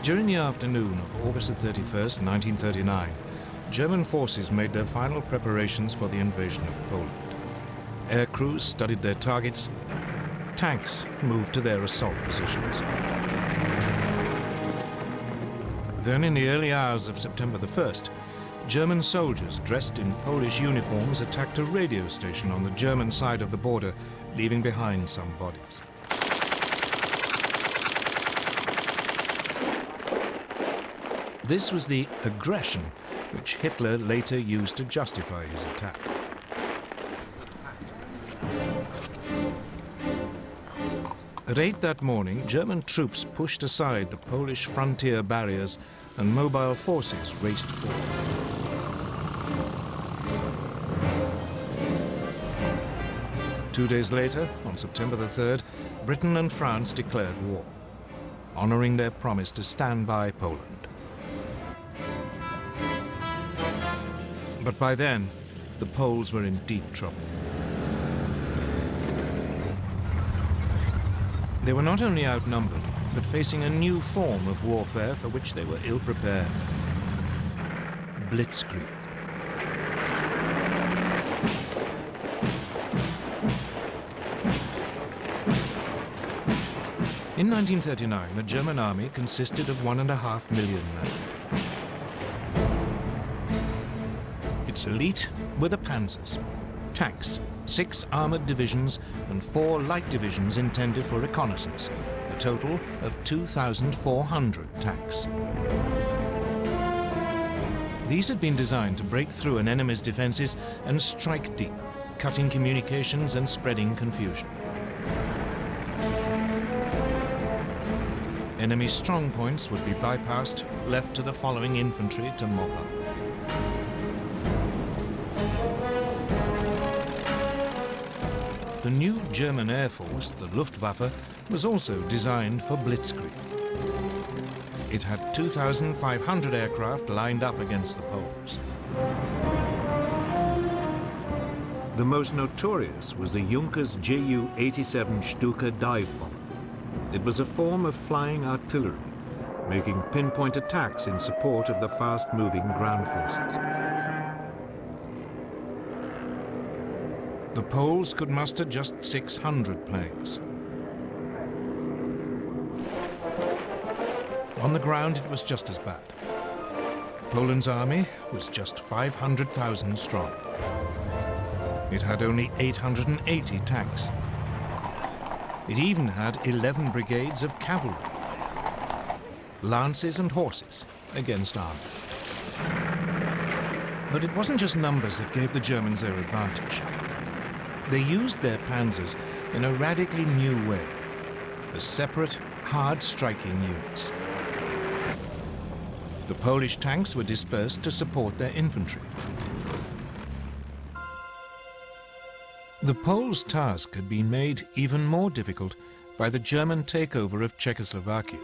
During the afternoon of August 31st, 1939, German forces made their final preparations for the invasion of Poland. Air crews studied their targets. Tanks moved to their assault positions. Then, in the early hours of September the 1st, German soldiers dressed in Polish uniforms attacked a radio station on the German side of the border, leaving behind some bodies. This was the aggression which Hitler later used to justify his attack. At 8 that morning, German troops pushed aside the Polish frontier barriers and mobile forces raced forward. Two days later, on September the 3rd, Britain and France declared war, honoring their promise to stand by Poland. But by then, the Poles were in deep trouble. They were not only outnumbered, but facing a new form of warfare for which they were ill-prepared: blitzkrieg. In 1939, the German army consisted of 1.5 million men. Its elite were the panzers, tanks, 6 armored divisions and 4 light divisions intended for reconnaissance, a total of 2,400 tanks. These had been designed to break through an enemy's defenses and strike deep, cutting communications and spreading confusion. Enemy strong points would be bypassed, left to the following infantry to mop up. The new German Air Force, the Luftwaffe, was also designed for blitzkrieg. It had 2,500 aircraft lined up against the Poles. The most notorious was the Junkers Ju-87 Stuka dive bomber. It was a form of flying artillery, making pinpoint attacks in support of the fast-moving ground forces. The Poles could muster just 600 planes. On the ground, it was just as bad. Poland's army was just 500,000 strong. It had only 880 tanks. It even had 11 brigades of cavalry, lances and horses against army. But it wasn't just numbers that gave the Germans their advantage. They used their panzers in a radically new way, as separate, hard-striking units. The Polish tanks were dispersed to support their infantry. The Poles' task had been made even more difficult by the German takeover of Czechoslovakia.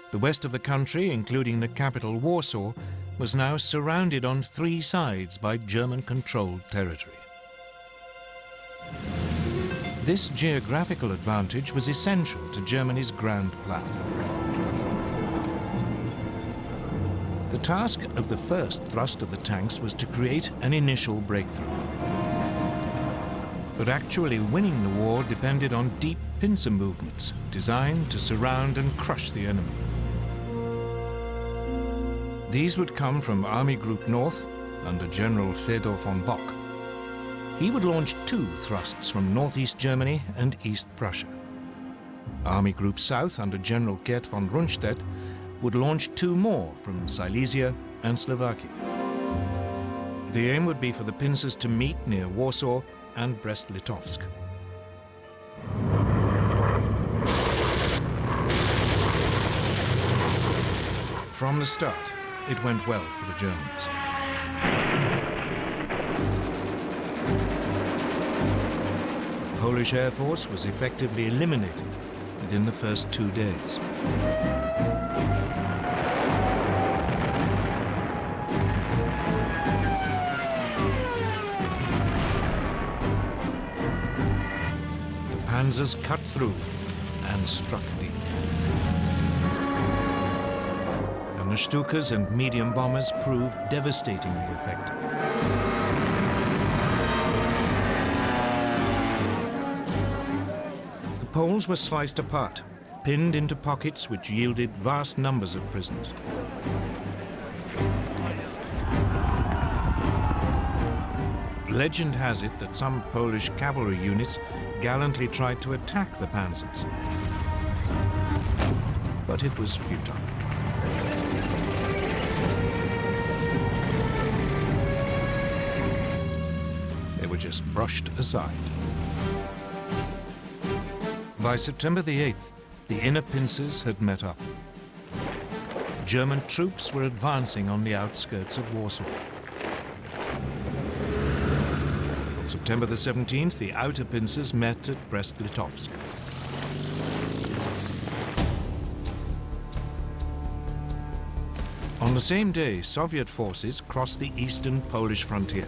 The west of the country, including the capital Warsaw, was now surrounded on 3 sides by German-controlled territory. This geographical advantage was essential to Germany's grand plan. The task of the first thrust of the tanks was to create an initial breakthrough. But actually winning the war depended on deep pincer movements designed to surround and crush the enemy. These would come from Army Group North under General Fedor von Bock. He would launch 2 thrusts from northeast Germany and East Prussia. Army Group South under General Gerd von Rundstedt would launch 2 more from Silesia and Slovakia. The aim would be for the pincers to meet near Warsaw and Brest-Litovsk. From the start, it went well for the Germans. The Polish Air Force was effectively eliminated within the first 2 days. The panzers cut through and struck deep. Stukas and medium bombers proved devastatingly effective. The Poles were sliced apart, pinned into pockets which yielded vast numbers of prisoners. Legend has it that some Polish cavalry units gallantly tried to attack the panzers, but it was futile. They were just brushed aside. By September the 8th, the inner pincers had met up. German troops were advancing on the outskirts of Warsaw. On September the 17th, the outer pincers met at Brest-Litovsk. On the same day, Soviet forces crossed the eastern Polish frontier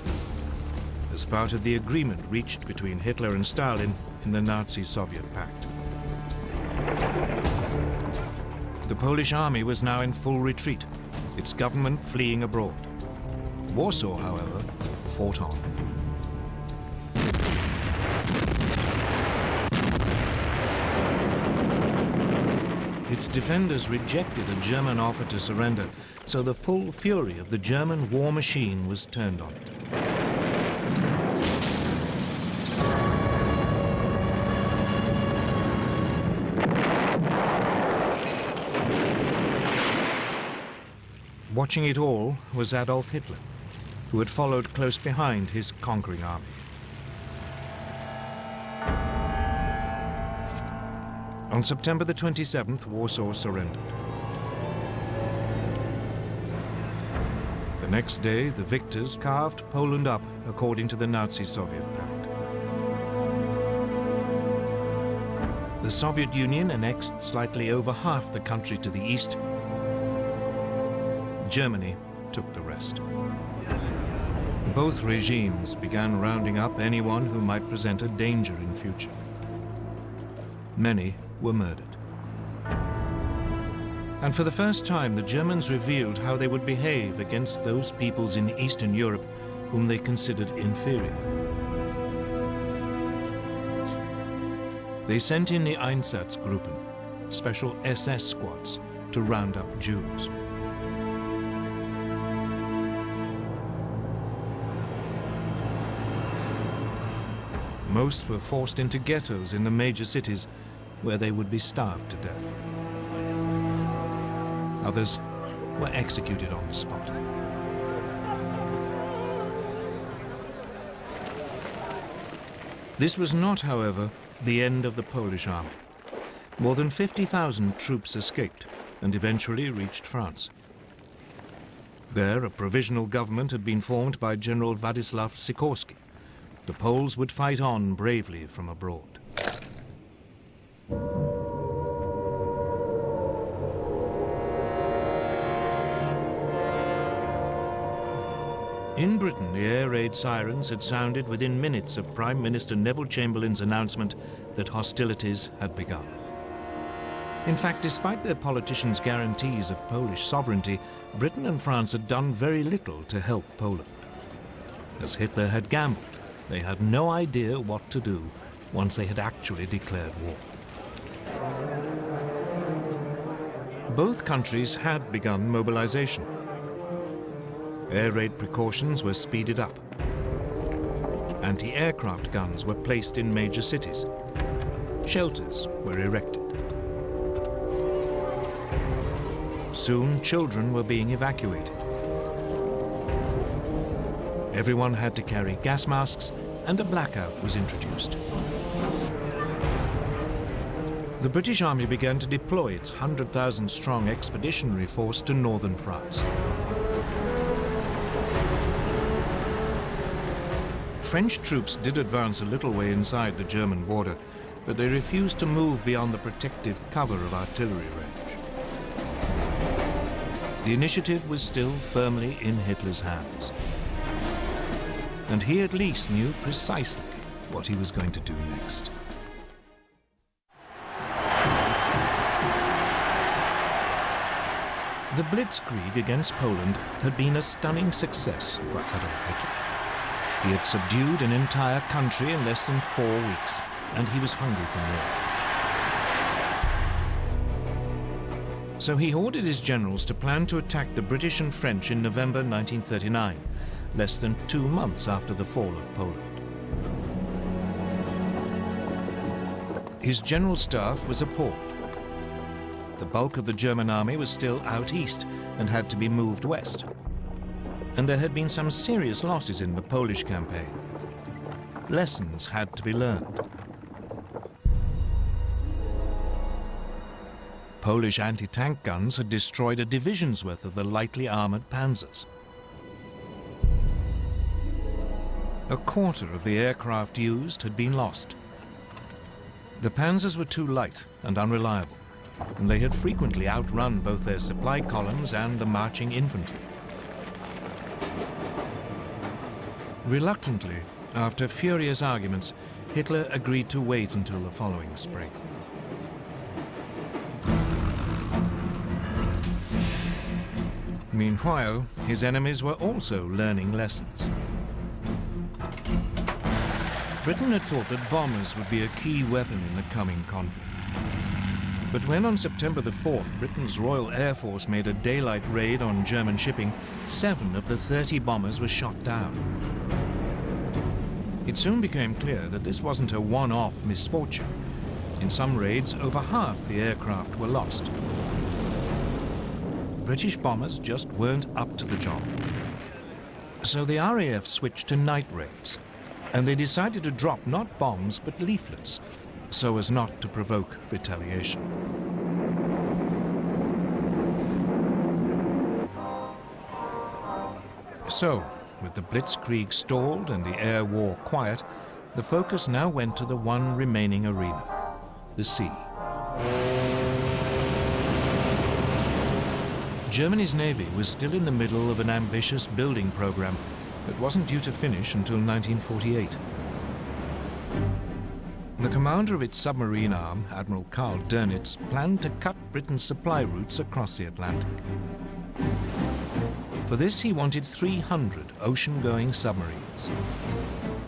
as part of the agreement reached between Hitler and Stalin in the Nazi-Soviet pact. The Polish army was now in full retreat, its government fleeing abroad. Warsaw, however, fought on. Its defenders rejected a German offer to surrender, so the full fury of the German war machine was turned on it. Watching it all was Adolf Hitler, who had followed close behind his conquering army. On September the 27th, Warsaw surrendered. The next day, the victors carved Poland up according to the Nazi-Soviet pact. The Soviet Union annexed slightly over half the country to the east. Germany took the rest. Both regimes began rounding up anyone who might present a danger in future. Many were murdered. And for the first time, the Germans revealed how they would behave against those peoples in Eastern Europe whom they considered inferior. They sent in the Einsatzgruppen, special SS squads, to round up Jews. Most were forced into ghettos in the major cities, where they would be starved to death. Others were executed on the spot. This was not, however, the end of the Polish army. More than 50,000 troops escaped and eventually reached France. There, a provisional government had been formed by General Władysław Sikorski. The Poles would fight on bravely from abroad. In Britain, the air raid sirens had sounded within minutes of Prime Minister Neville Chamberlain's announcement that hostilities had begun. In fact, despite their politicians' guarantees of Polish sovereignty, Britain and France had done very little to help Poland. As Hitler had gambled, they had no idea what to do once they had actually declared war. Both countries had begun mobilization. Air raid precautions were speeded up. Anti-aircraft guns were placed in major cities. Shelters were erected. Soon, children were being evacuated. Everyone had to carry gas masks, and a blackout was introduced. The British Army began to deploy its 100,000-strong expeditionary force to northern France. French troops did advance a little way inside the German border, but they refused to move beyond the protective cover of artillery range. The initiative was still firmly in Hitler's hands. And he at least knew precisely what he was going to do next. The Blitzkrieg against Poland had been a stunning success for Adolf Hitler. He had subdued an entire country in less than 4 weeks, and he was hungry for more. So he ordered his generals to plan to attack the British and French in November 1939, less than 2 months after the fall of Poland. His general staff was appalled. The bulk of the German army was still out east and had to be moved west. And there had been some serious losses in the Polish campaign. Lessons had to be learned. Polish anti-tank guns had destroyed a division's worth of the lightly armored panzers. A quarter of the aircraft used had been lost. The panzers were too light and unreliable, and they had frequently outrun both their supply columns and the marching infantry. Reluctantly, after furious arguments, Hitler agreed to wait until the following spring. Meanwhile, his enemies were also learning lessons. Britain had thought that bombers would be a key weapon in the coming conflict. But when on September the 4th, Britain's Royal Air Force made a daylight raid on German shipping, 7 of the 30 bombers were shot down. It soon became clear that this wasn't a one-off misfortune. In some raids, over half the aircraft were lost. British bombers just weren't up to the job. So the RAF switched to night raids, and they decided to drop not bombs but leaflets, so as not to provoke retaliation. So, with the Blitzkrieg stalled and the air war quiet, the focus now went to the one remaining arena, the sea. Germany's navy was still in the middle of an ambitious building program that wasn't due to finish until 1948. The commander of its submarine arm, Admiral Karl Dönitz, planned to cut Britain's supply routes across the Atlantic. For this, he wanted 300 ocean-going submarines,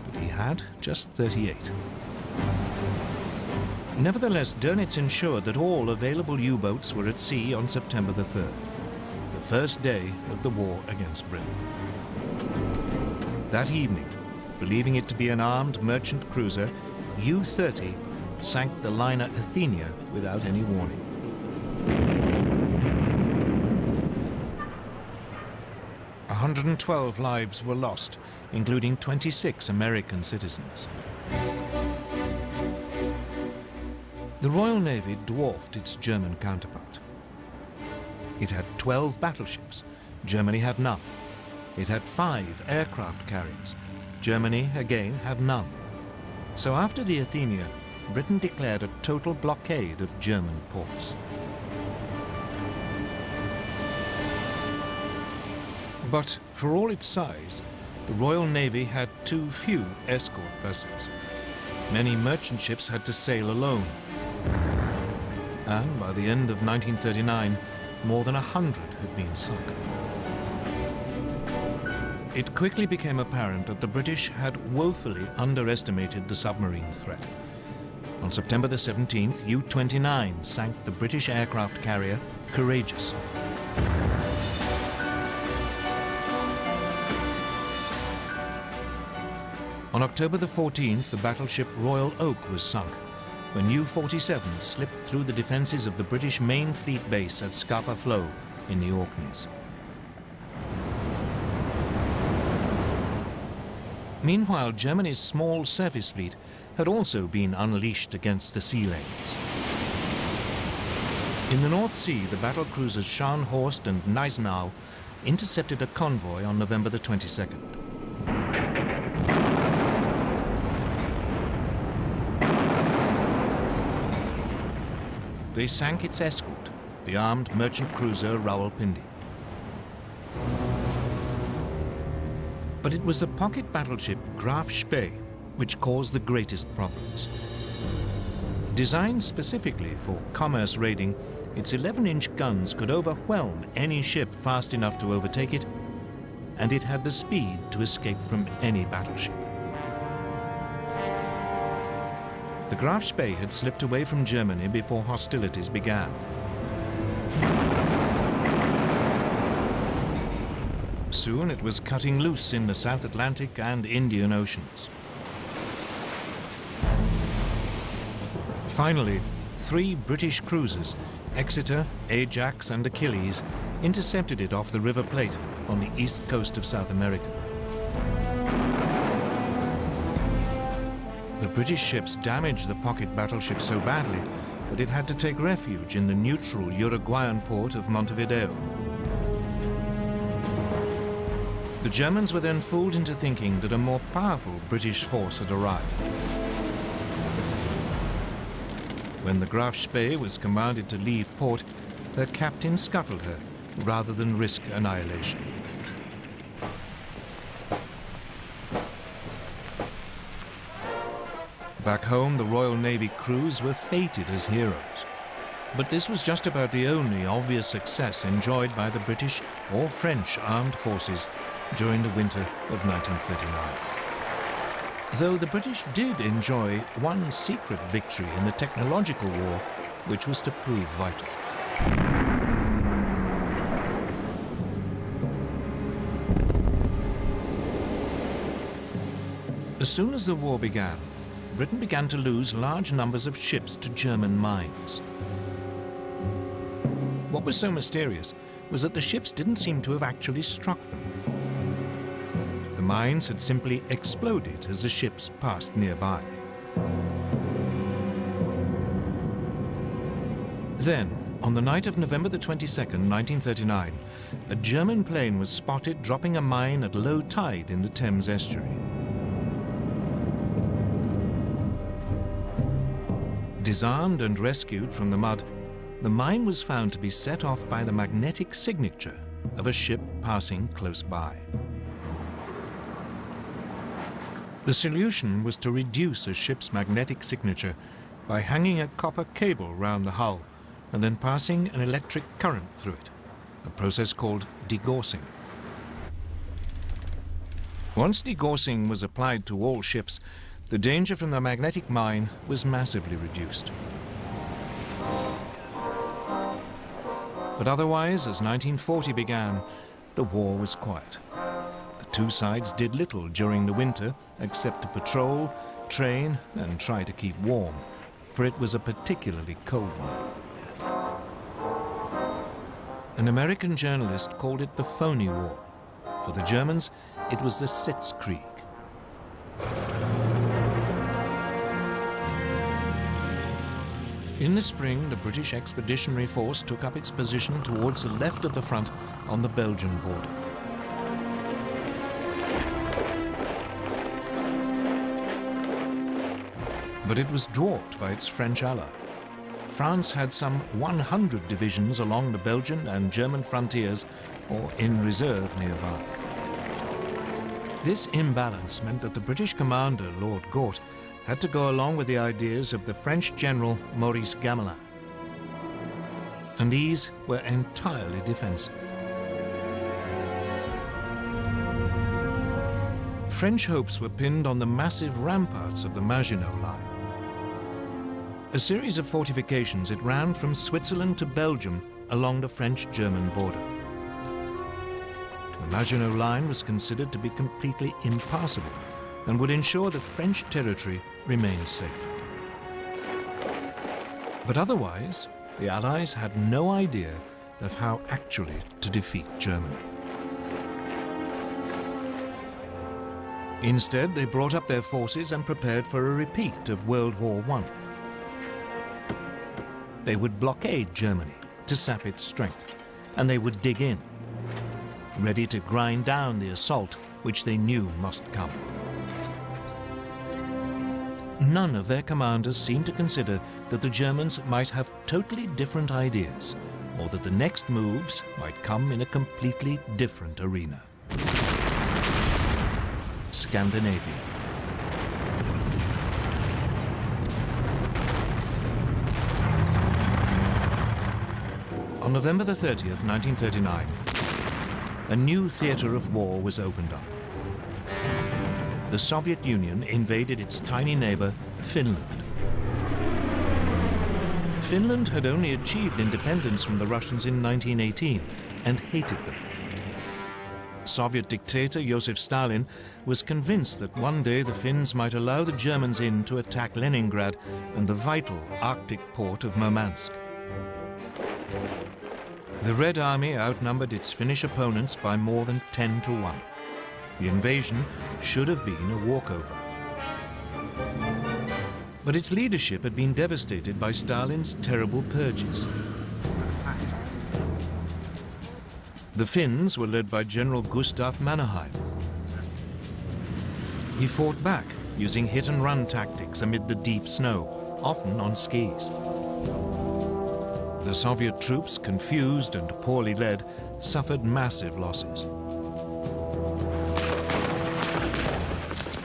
but he had just 38. Nevertheless, Dönitz ensured that all available U-boats were at sea on September the 3rd, the first day of the war against Britain. That evening, believing it to be an armed merchant cruiser, U-30 sank the liner Athenia without any warning. A 112 lives were lost, including 26 American citizens. The Royal Navy dwarfed its German counterpart. It had 12 battleships. Germany had none. It had 5 aircraft carriers. Germany, again, had none. So after the Athenia, Britain declared a total blockade of German ports. But for all its size, the Royal Navy had too few escort vessels. Many merchant ships had to sail alone. And by the end of 1939, more than 100 had been sunk. It quickly became apparent that the British had woefully underestimated the submarine threat. On September the 17th, U-29 sank the British aircraft carrier Courageous. On October the 14th, the battleship Royal Oak was sunk when U-47 slipped through the defences of the British main fleet base at Scapa Flow in the Orkneys. Meanwhile, Germany's small surface fleet had also been unleashed against the sea lanes. In the North Sea, the battle cruisers Scharnhorst and Gneisenau intercepted a convoy on November the 22nd. They sank its escort, the armed merchant cruiser Rawalpindi. But it was the pocket battleship Graf Spee which caused the greatest problems. Designed specifically for commerce raiding, its 11-inch guns could overwhelm any ship fast enough to overtake it, and it had the speed to escape from any battleship. The Graf Spee had slipped away from Germany before hostilities began. Soon it was cutting loose in the South Atlantic and Indian Oceans. Finally, 3 British cruisers, Exeter, Ajax and Achilles, intercepted it off the River Plate on the east coast of South America. The British ships damaged the pocket battleship so badly that it had to take refuge in the neutral Uruguayan port of Montevideo. The Germans were then fooled into thinking that a more powerful British force had arrived. When the Graf Spee was commanded to leave port, her captain scuttled her rather than risk annihilation. Back home, the Royal Navy crews were feted as heroes. But this was just about the only obvious success enjoyed by the British or French armed forces during the winter of 1939. Though the British did enjoy one secret victory in the technological war, which was to prove vital. As soon as the war began, Britain began to lose large numbers of ships to German mines. What was so mysterious was that the ships didn't seem to have actually struck them. The mines had simply exploded as the ships passed nearby. Then, on the night of November the 22nd, 1939, a German plane was spotted dropping a mine at low tide in the Thames estuary. Disarmed and rescued from the mud, the mine was found to be set off by the magnetic signature of a ship passing close by. The solution was to reduce a ship's magnetic signature by hanging a copper cable round the hull and then passing an electric current through it, a process called degaussing. Once degaussing was applied to all ships, the danger from the magnetic mine was massively reduced. But otherwise, as 1940 began, the war was quiet. The two sides did little during the winter except to patrol, train, and try to keep warm, for it was a particularly cold one. An American journalist called it the phony war. For the Germans, it was the Sitzkrieg. In the spring, the British Expeditionary Force took up its position towards the left of the front on the Belgian border. But it was dwarfed by its French ally. France had some 100 divisions along the Belgian and German frontiers or in reserve nearby. This imbalance meant that the British commander, Lord Gort, had to go along with the ideas of the French general Maurice Gamelin. And these were entirely defensive. French hopes were pinned on the massive ramparts of the Maginot Line. A series of fortifications, it ran from Switzerland to Belgium along the French-German border. The Maginot Line was considered to be completely impassable and would ensure that French territory remained safe. But otherwise, the Allies had no idea of how actually to defeat Germany. Instead, they brought up their forces and prepared for a repeat of World War I. They would blockade Germany to sap its strength, and they would dig in, ready to grind down the assault which they knew must come. None of their commanders seemed to consider that the Germans might have totally different ideas, or that the next moves might come in a completely different arena. Scandinavia. On November the 30th, 1939, a new theater of war was opened up. The Soviet Union invaded its tiny neighbor, Finland. Finland had only achieved independence from the Russians in 1918 and hated them. Soviet dictator Joseph Stalin was convinced that one day the Finns might allow the Germans in to attack Leningrad and the vital Arctic port of Murmansk. The Red Army outnumbered its Finnish opponents by more than 10 to 1. The invasion should have been a walkover. But its leadership had been devastated by Stalin's terrible purges. The Finns were led by General Gustav Mannerheim. He fought back using hit-and-run tactics amid the deep snow, often on skis. The Soviet troops, confused and poorly led, suffered massive losses.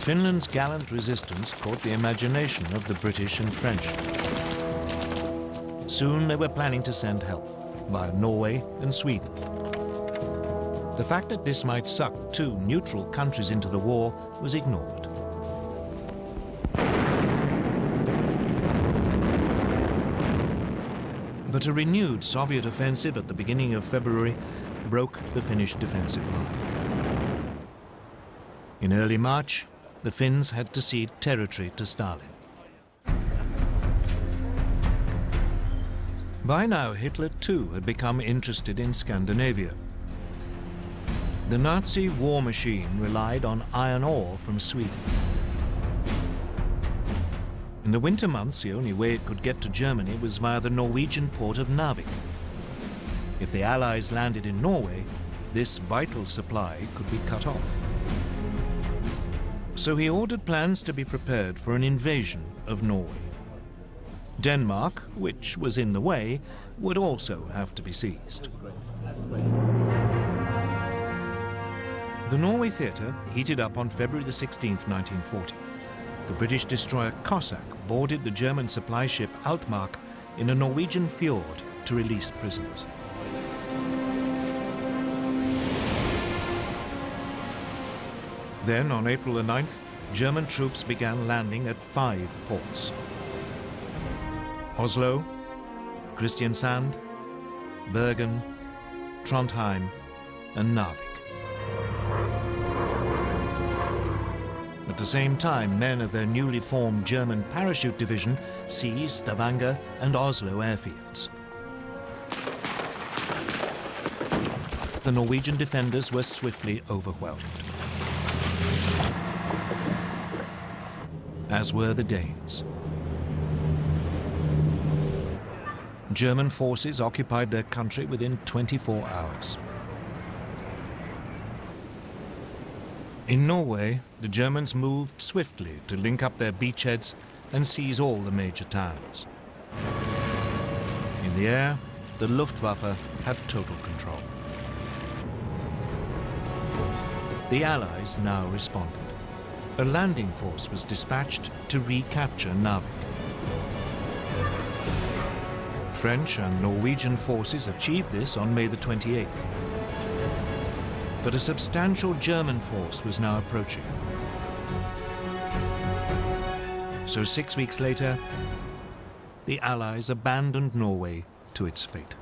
Finland's gallant resistance caught the imagination of the British and French. Soon they were planning to send help via Norway and Sweden. The fact that this might suck two neutral countries into the war was ignored. But a renewed Soviet offensive at the beginning of February broke the Finnish defensive line. In early March, the Finns had to cede territory to Stalin. By now, Hitler too had become interested in Scandinavia. The Nazi war machine relied on iron ore from Sweden. In the winter months, the only way it could get to Germany was via the Norwegian port of Narvik. If the Allies landed in Norway, this vital supply could be cut off. So he ordered plans to be prepared for an invasion of Norway. Denmark, which was in the way, would also have to be seized. The Norway theatre heated up on February the 16th, 1940. The British destroyer Cossack boarded the German supply ship Altmark in a Norwegian fjord to release prisoners. Then, on April the 9th, German troops began landing at 5 ports: Oslo, Kristiansand, Bergen, Trondheim, and Narvik. At the same time, men of their newly formed German parachute division seized Stavanger and Oslo airfields. The Norwegian defenders were swiftly overwhelmed, as were the Danes. German forces occupied their country within 24 hours. In Norway, the Germans moved swiftly to link up their beachheads and seize all the major towns. In the air, the Luftwaffe had total control. The Allies now responded. A landing force was dispatched to recapture Narvik. French and Norwegian forces achieved this on May the 28th. But a substantial German force was now approaching. So 6 weeks later, the Allies abandoned Norway to its fate.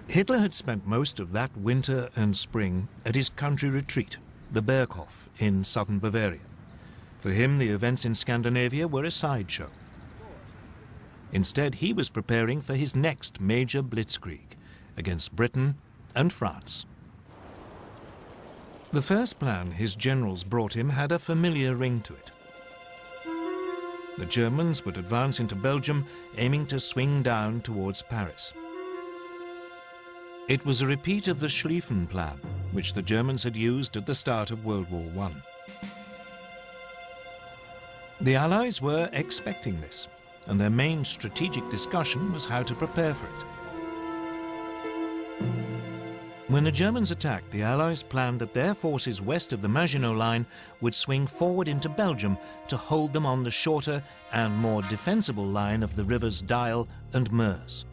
Hitler had spent most of that winter and spring at his country retreat, the Berghof in southern Bavaria. For him, the events in Scandinavia were a sideshow. Instead, he was preparing for his next major blitzkrieg against Britain and France. The first plan his generals brought him had a familiar ring to it. The Germans would advance into Belgium, aiming to swing down towards Paris. It was a repeat of the Schlieffen Plan, which the Germans had used at the start of World War I. The Allies were expecting this, and their main strategic discussion was how to prepare for it. When the Germans attacked, the Allies planned that their forces west of the Maginot Line would swing forward into Belgium to hold them on the shorter and more defensible line of the rivers Dyle and Meuse.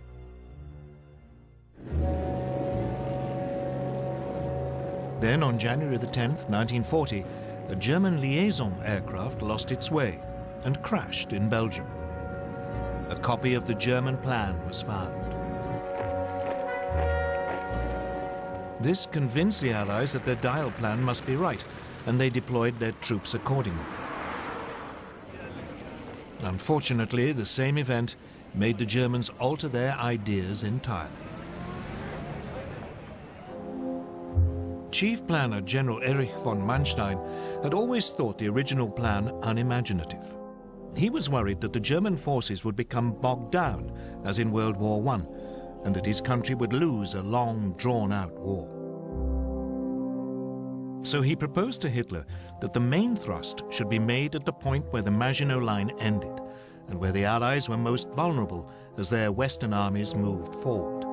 Then, on January the 10th, 1940, a German liaison aircraft lost its way and crashed in Belgium. A copy of the German plan was found. This convinced the Allies that their Dyle plan must be right, and they deployed their troops accordingly. Unfortunately, the same event made the Germans alter their ideas entirely. Chief planner General Erich von Manstein had always thought the original plan unimaginative. He was worried that the German forces would become bogged down, as in World War I, and that his country would lose a long, drawn-out war. So he proposed to Hitler that the main thrust should be made at the point where the Maginot Line ended, and where the Allies were most vulnerable as their Western armies moved forward.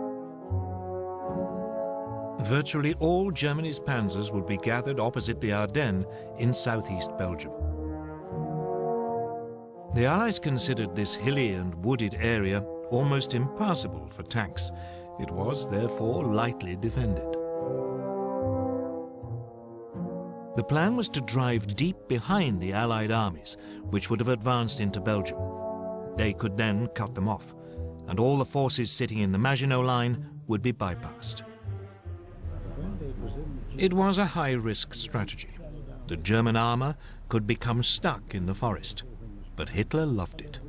Virtually all Germany's panzers would be gathered opposite the Ardennes in southeast Belgium. The Allies considered this hilly and wooded area almost impassable for tanks. It was, therefore, lightly defended. The plan was to drive deep behind the Allied armies, which would have advanced into Belgium. They could then cut them off, and all the forces sitting in the Maginot Line would be bypassed. It was a high-risk strategy. The German armor could become stuck in the forest, but Hitler loved it.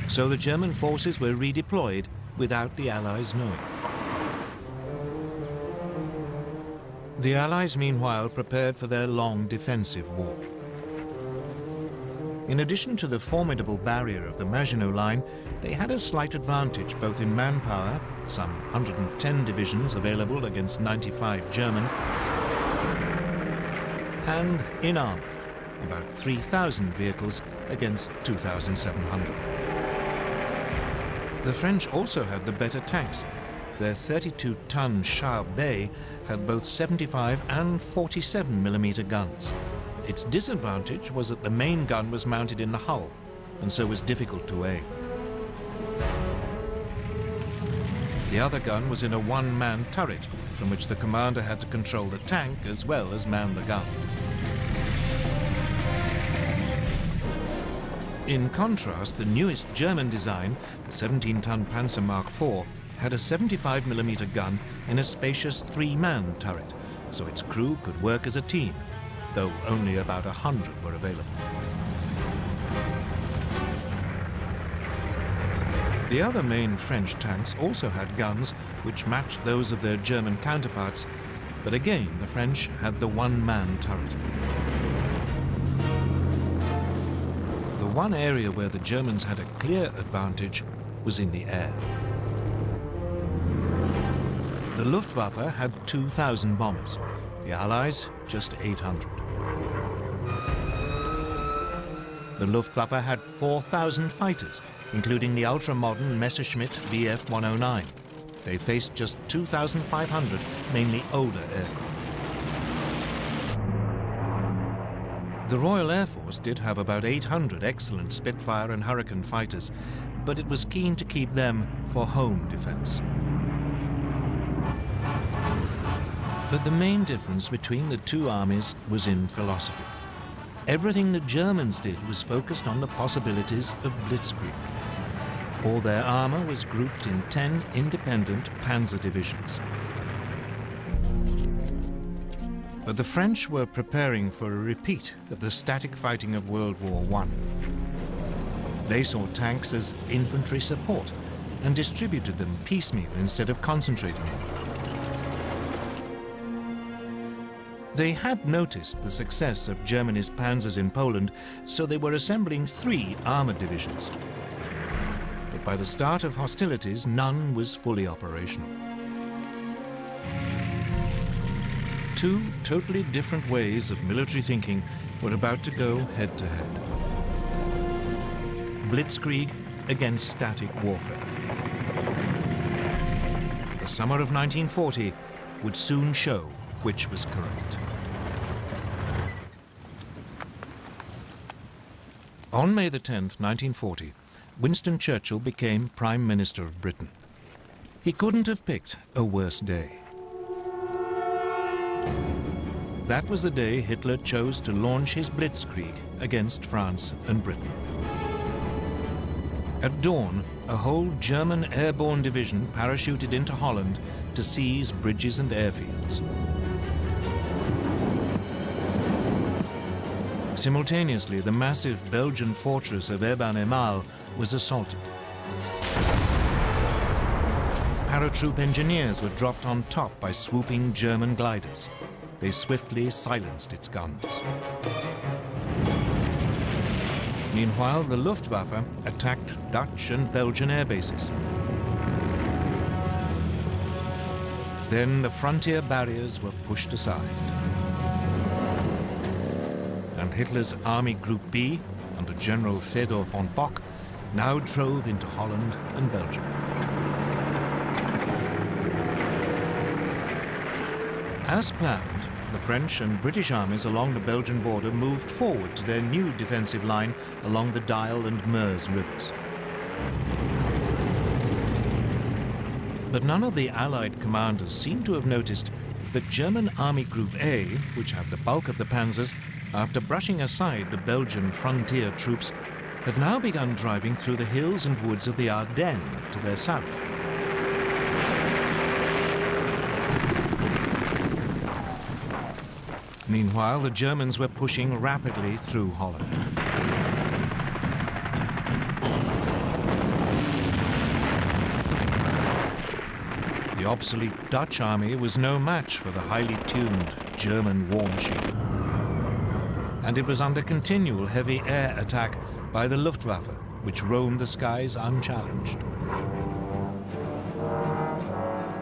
So the German forces were redeployed without the Allies knowing. The Allies, meanwhile, prepared for their long defensive war. In addition to the formidable barrier of the Maginot Line, they had a slight advantage both in manpower, some 110 divisions available against 95 German, and in armor, about 3,000 vehicles against 2,700. The French also had the better tanks. Their 32-ton Char-Bay had both 75 and 47mm guns. Its disadvantage was that the main gun was mounted in the hull, and so was difficult to aim. The other gun was in a one-man turret, from which the commander had to control the tank as well as man the gun. In contrast, the newest German design, the 17-ton Panzer Mark IV, had a 75mm gun in a spacious three-man turret, so its crew could work as a team, though only about 100 were available. The other main French tanks also had guns which matched those of their German counterparts, but again the French had the one-man turret. The one area where the Germans had a clear advantage was in the air. The Luftwaffe had 2,000 bombers, the Allies just 800. The Luftwaffe had 4,000 fighters, including the ultra-modern Messerschmitt Bf 109. They faced just 2,500, mainly older aircraft. The Royal Air Force did have about 800 excellent Spitfire and Hurricane fighters, but it was keen to keep them for home defense. But the main difference between the two armies was in philosophy. Everything the Germans did was focused on the possibilities of blitzkrieg. All their armor was grouped in 10 independent panzer divisions. But the French were preparing for a repeat of the static fighting of World War I. They saw tanks as infantry support and distributed them piecemeal instead of concentrating them. They had noticed the success of Germany's panzers in Poland, so they were assembling 3 armored divisions. But by the start of hostilities, none was fully operational. 2 totally different ways of military thinking were about to go head-to-head. Blitzkrieg against static warfare. The summer of 1940 would soon show which was correct. On May the 10th, 1940, Winston Churchill became Prime Minister of Britain. He couldn't have picked a worse day. That was the day Hitler chose to launch his blitzkrieg against France and Britain. At dawn, a whole German airborne division parachuted into Holland to seize bridges and airfields. Simultaneously, the massive Belgian fortress of Eben-Emael was assaulted. Paratroop engineers were dropped on top by swooping German gliders. They swiftly silenced its guns. Meanwhile, the Luftwaffe attacked Dutch and Belgian air bases. Then the frontier barriers were pushed aside. And Hitler's Army Group B, under General Fedor von Bock, now drove into Holland and Belgium. As planned, the French and British armies along the Belgian border moved forward to their new defensive line along the Dyle and Meuse rivers. But none of the Allied commanders seemed to have noticed that German Army Group A, which had the bulk of the panzers, after brushing aside the Belgian frontier troops, had now begun driving through the hills and woods of the Ardennes to their south. Meanwhile, the Germans were pushing rapidly through Holland. The obsolete Dutch army was no match for the highly tuned German war machine. And it was under continual heavy air attack by the Luftwaffe, which roamed the skies unchallenged.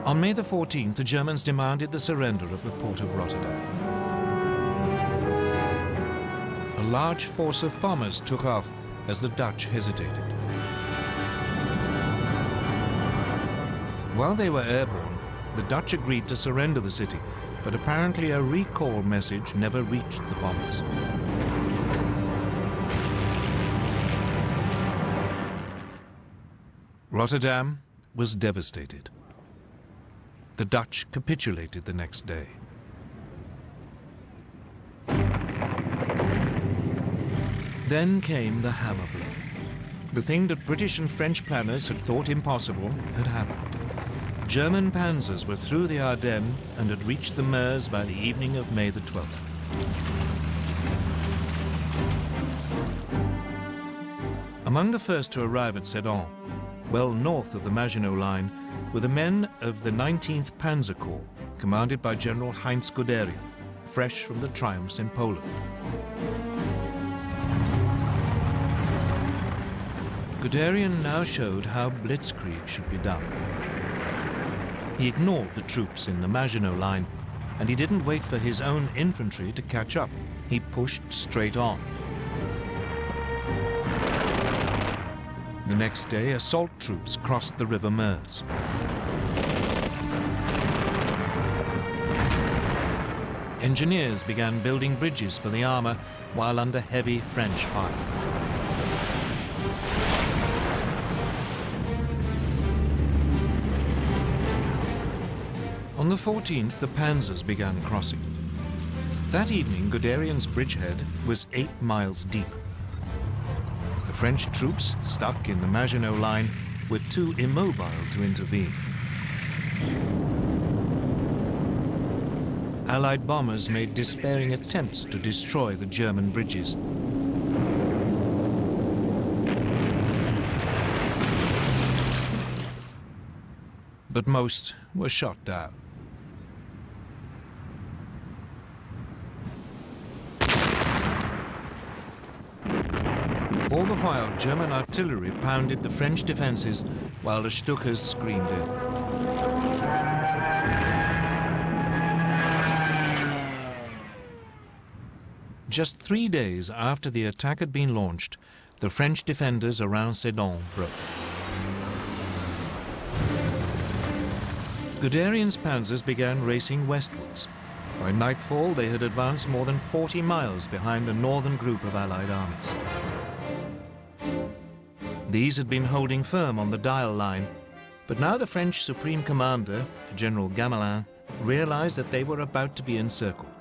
On May the 14th, the Germans demanded the surrender of the port of Rotterdam. A large force of bombers took off as the Dutch hesitated. While they were airborne, the Dutch agreed to surrender the city, but apparently a recall message never reached the bombers. Rotterdam was devastated. The Dutch capitulated the next day. Then came the hammer blow. The thing that British and French planners had thought impossible had happened. German panzers were through the Ardennes and had reached the Meuse by the evening of May the 12th. Among the first to arrive at Sedan, well north of the Maginot Line, were the men of the 19th Panzer Corps, commanded by General Heinz Guderian, fresh from the triumphs in Poland. Guderian now showed how blitzkrieg should be done. He ignored the troops in the Maginot Line, and he didn't wait for his own infantry to catch up. He pushed straight on. The next day, assault troops crossed the River Meuse. Engineers began building bridges for the armor while under heavy French fire. On the 14th, the panzers began crossing. That evening, Guderian's bridgehead was 8 miles deep. The French troops, stuck in the Maginot Line, were too immobile to intervene. Allied bombers made despairing attempts to destroy the German bridges. But most were shot down. All the while, German artillery pounded the French defenses while the Stukas screamed in. Just 3 days after the attack had been launched, the French defenders around Sedan broke. Guderian's panzers began racing westwards. By nightfall, they had advanced more than 40 miles behind a northern group of Allied armies. These had been holding firm on the Dial line, but now the French Supreme Commander, General Gamelin, realized that they were about to be encircled.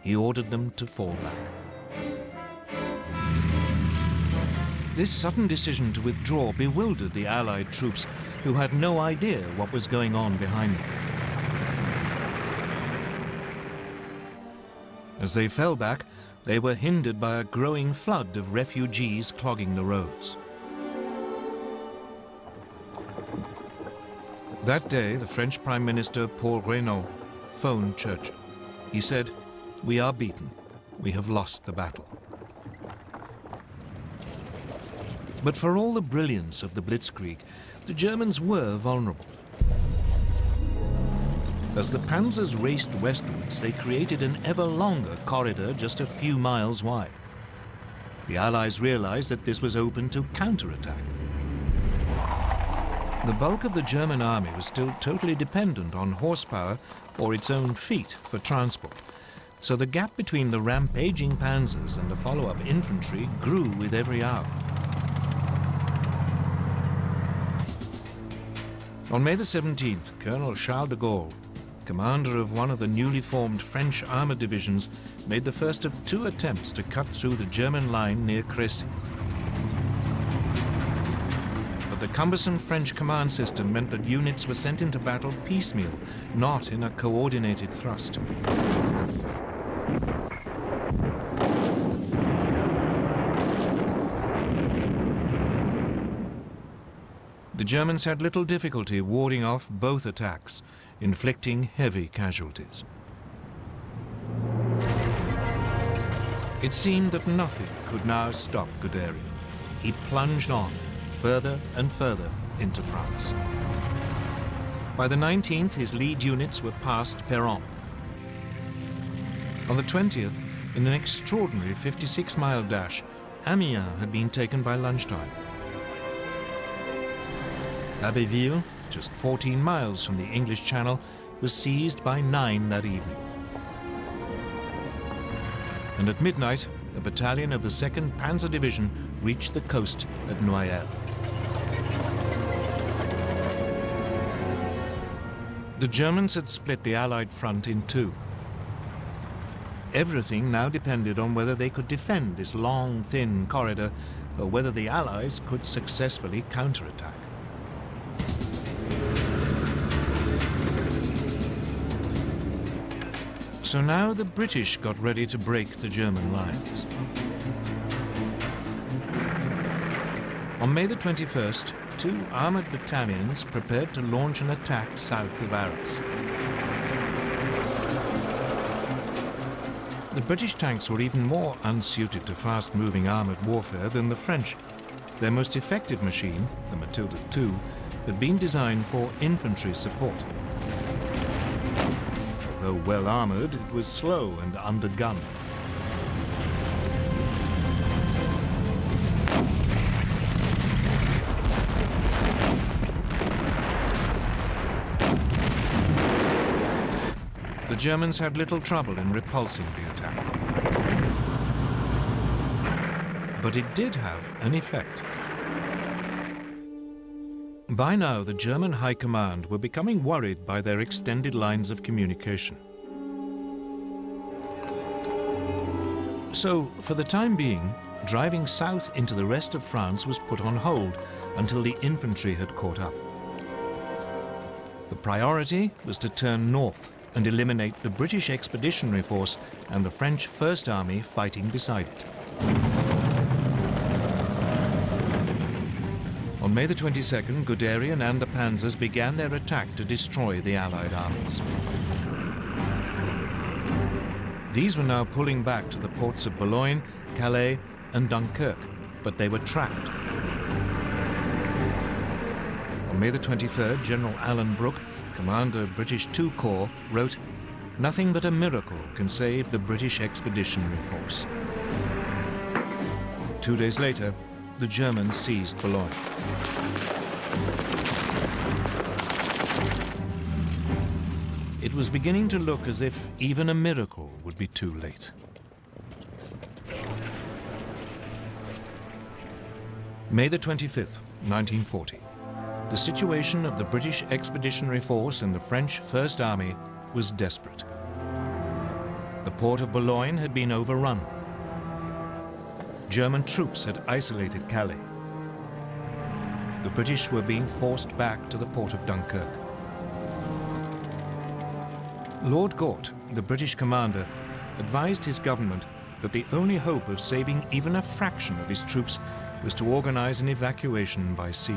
He ordered them to fall back. This sudden decision to withdraw bewildered the Allied troops, who had no idea what was going on behind them. As they fell back, they were hindered by a growing flood of refugees clogging the roads. That day, the French Prime Minister Paul Reynaud phoned Churchill. He said, "We are beaten. We have lost the battle." But for all the brilliance of the Blitzkrieg, the Germans were vulnerable. As the panzers raced westwards, they created an ever longer corridor just a few miles wide. The Allies realized that this was open to counterattack. The bulk of the German army was still totally dependent on horsepower or its own feet for transport, so the gap between the rampaging panzers and the follow-up infantry grew with every hour. On May the 17th, Colonel Charles de Gaulle, commander of one of the newly formed French armored divisions, made the first of 2 attempts to cut through the German line near Crécy. But the cumbersome French command system meant that units were sent into battle piecemeal, not in a coordinated thrust. The Germans had little difficulty warding off both attacks, inflicting heavy casualties. It seemed that nothing could now stop Guderian. He plunged on, further and further into France. By the 19th, his lead units were past Péronne. On the 20th, in an extraordinary 56-mile dash, Amiens had been taken by lunchtime. Abbeville, just 14 miles from the English Channel, was seized by 9 that evening. And at midnight, a battalion of the 2nd Panzer Division reached the coast at Noyelles. The Germans had split the Allied front in 2. Everything now depended on whether they could defend this long, thin corridor, or whether the Allies could successfully counterattack. So now the British got ready to break the German lines. On May the 21st, 2 armoured battalions prepared to launch an attack south of Arras. The British tanks were even more unsuited to fast-moving armoured warfare than the French. Their most effective machine, the Matilda II, had been designed for infantry support. Though well armoured, it was slow and undergunned. The Germans had little trouble in repulsing the attack. But it did have an effect. By now, the German High Command were becoming worried by their extended lines of communication. So, for the time being, driving south into the rest of France was put on hold until the infantry had caught up. The priority was to turn north and eliminate the British Expeditionary Force and the French First Army fighting beside it. On May the 22nd, Guderian and the panzers began their attack to destroy the Allied armies. These were now pulling back to the ports of Boulogne, Calais and Dunkirk, but they were trapped. On May the 23rd, General Alan Brooke, commander of British II Corps, wrote, "Nothing but a miracle can save the British Expeditionary Force." 2 days later, the Germans seized Boulogne. it was beginning to look as if even a miracle would be too late. May the 25th, 1940. The situation of the British Expeditionary Force and the French First Army was desperate. The port of Boulogne had been overrun. German troops had isolated Calais. The British were being forced back to the port of Dunkirk. Lord Gort, the British commander, advised his government that the only hope of saving even a fraction of his troops was to organize an evacuation by sea.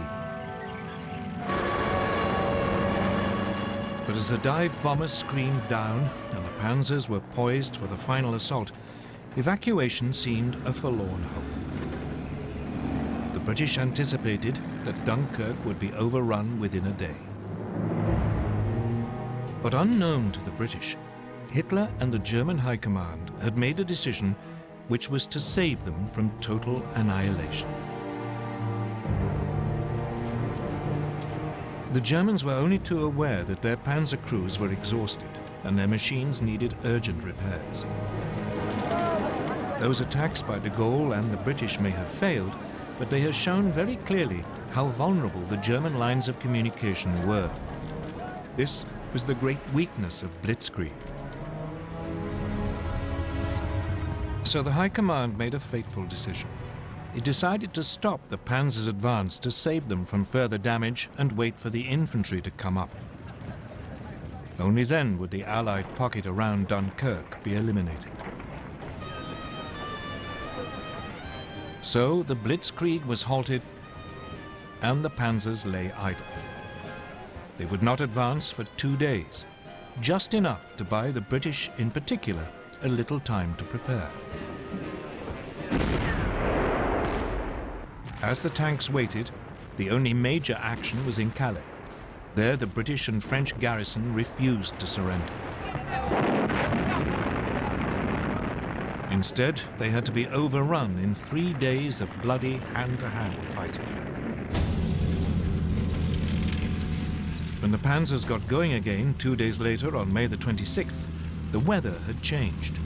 But as the dive bombers screamed down and the panzers were poised for the final assault, evacuation seemed a forlorn hope. The British anticipated that Dunkirk would be overrun within a day. But unknown to the British, Hitler and the German High Command had made a decision which was to save them from total annihilation. The Germans were only too aware that their panzer crews were exhausted and their machines needed urgent repairs. Those attacks by de Gaulle and the British may have failed, but they have shown very clearly how vulnerable the German lines of communication were. This was the great weakness of Blitzkrieg. So the High Command made a fateful decision. It decided to stop the panzers' advance to save them from further damage and wait for the infantry to come up. Only then would the Allied pocket around Dunkirk be eliminated. So the Blitzkrieg was halted and the panzers lay idle. They would not advance for 2 days, just enough to buy the British in particular a little time to prepare. As the tanks waited, the only major action was in Calais. There the British and French garrison refused to surrender. Instead, they had to be overrun in 3 days of bloody hand-to-hand fighting. When the panzers got going again 2 days later on May the 26th, the weather had changed.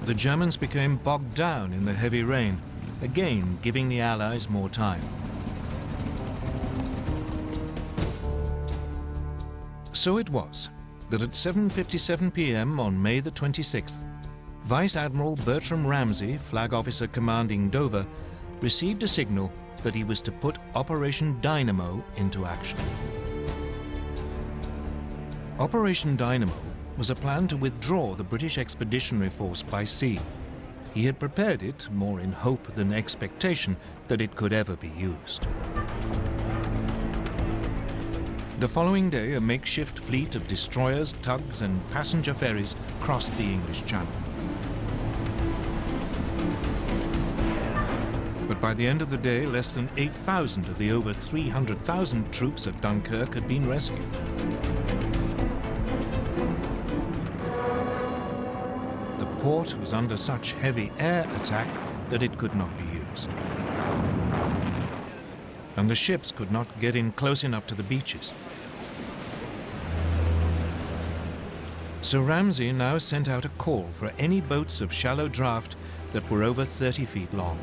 The Germans became bogged down in the heavy rain, again giving the Allies more time. So it was that at 7:57 p.m. on May the 26th, Vice Admiral Bertram Ramsay, flag officer commanding Dover, received a signal that he was to put Operation Dynamo into action. Operation Dynamo was a plan to withdraw the British Expeditionary Force by sea. He had prepared it more in hope than expectation that it could ever be used. The following day, a makeshift fleet of destroyers, tugs, and passenger ferries crossed the English Channel. But by the end of the day, less than 8,000 of the over 300,000 troops at Dunkirk had been rescued. The port was under such heavy air attack that it could not be used. And the ships could not get in close enough to the beaches. So Ramsay now sent out a call for any boats of shallow draft that were over 30 feet long.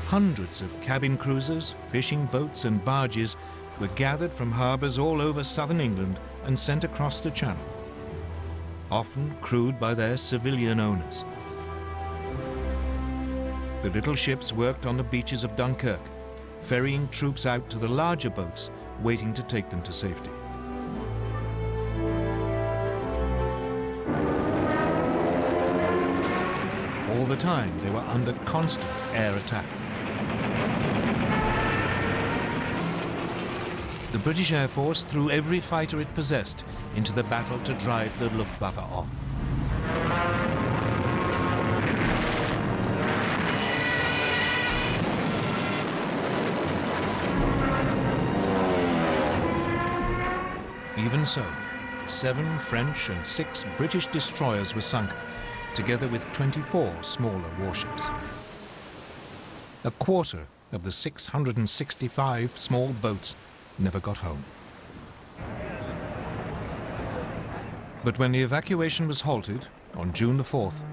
Hundreds of cabin cruisers, fishing boats and barges were gathered from harbours all over southern England and sent across the Channel, often crewed by their civilian owners. The little ships worked on the beaches of Dunkirk, ferrying troops out to the larger boats, waiting to take them to safety. All the time, they were under constant air attack. The British Air Force threw every fighter it possessed into the battle to drive the Luftwaffe off. Even so, 7 French and 6 British destroyers were sunk, together with 24 smaller warships. A quarter of the 665 small boats never got home. But when the evacuation was halted on June the 4th,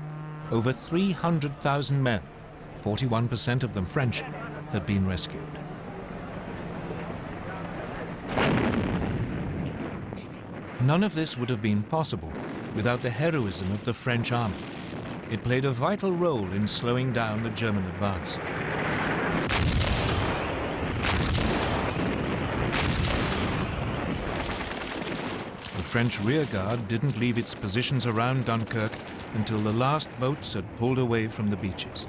over 300,000 men, 41% of them French, had been rescued. None of this would have been possible without the heroism of the French army. It played a vital role in slowing down the German advance. The French rearguard didn't leave its positions around Dunkirk until the last boats had pulled away from the beaches.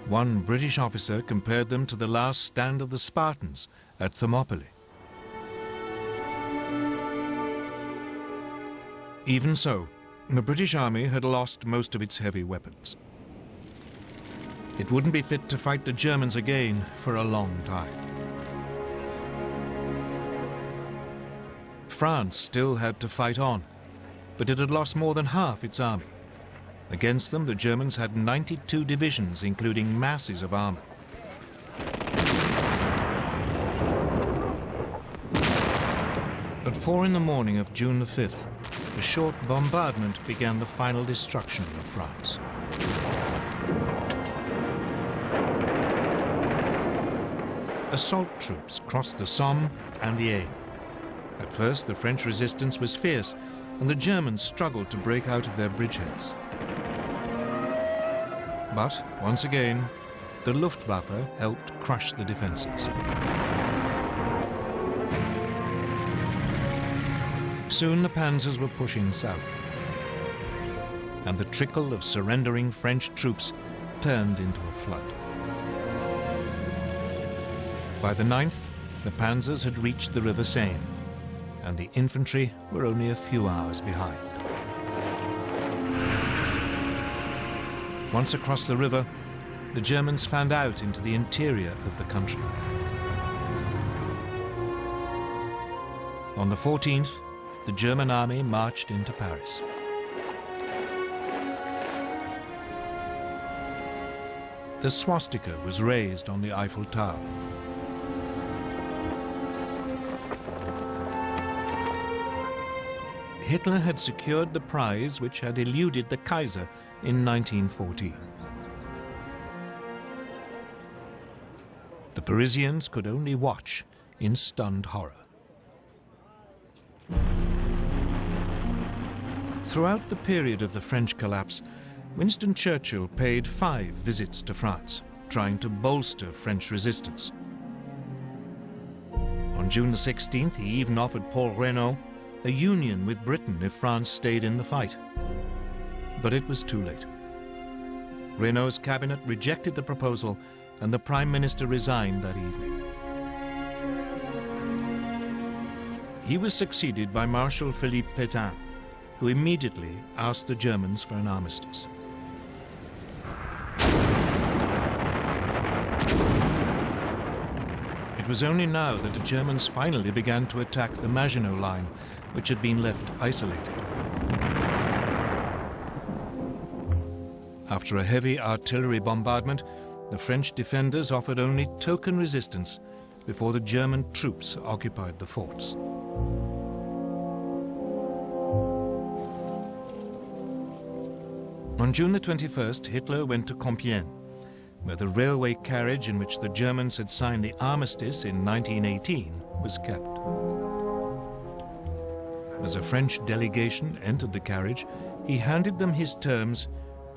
One British officer compared them to the last stand of the Spartans at Thermopylae. Even so, the British army had lost most of its heavy weapons. It wouldn't be fit to fight the Germans again for a long time. France still had to fight on, but it had lost more than half its army. Against them, the Germans had 92 divisions, including masses of armor. At 4 in the morning of June the 5th, a short bombardment began the final destruction of France. Assault troops crossed the Somme and the Aisne. At first, the French resistance was fierce, and the Germans struggled to break out of their bridgeheads. But, once again, the Luftwaffe helped crush the defenses. Soon the panzers were pushing south, and the trickle of surrendering French troops turned into a flood. By the 9th, the panzers had reached the River Seine, and the infantry were only a few hours behind. Once across the river, the Germans fanned out into the interior of the country. On the 14th, the German army marched into Paris. The swastika was raised on the Eiffel Tower. Hitler had secured the prize which had eluded the Kaiser in 1914. The Parisians could only watch in stunned horror. Throughout the period of the French collapse, Winston Churchill paid 5 visits to France, trying to bolster French resistance. On June the 16th, he even offered Paul Reynaud a union with Britain if France stayed in the fight. But it was too late. Reynaud's cabinet rejected the proposal, and the Prime Minister resigned that evening. He was succeeded by Marshal Philippe Pétain, who immediately asked the Germans for an armistice. It was only now that the Germans finally began to attack the Maginot Line, which had been left isolated. After a heavy artillery bombardment, the French defenders offered only token resistance before the German troops occupied the forts. On June the 21st, Hitler went to Compiègne, where the railway carriage in which the Germans had signed the armistice in 1918 was kept. As a French delegation entered the carriage, he handed them his terms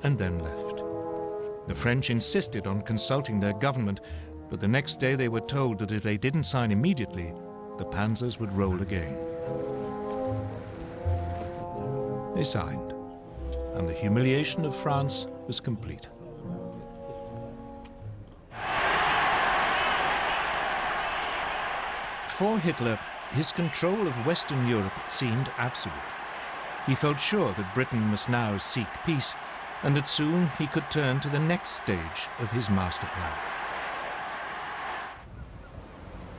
and then left. The French insisted on consulting their government, but the next day they were told that if they didn't sign immediately, the panzers would roll again. They signed, and the humiliation of France was complete. For Hitler, his control of Western Europe seemed absolute. He felt sure that Britain must now seek peace, and that soon he could turn to the next stage of his master plan.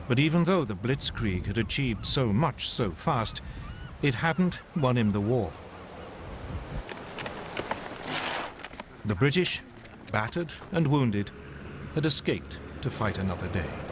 But even though the Blitzkrieg had achieved so much so fast, it hadn't won him the war. The British, battered and wounded, had escaped to fight another day.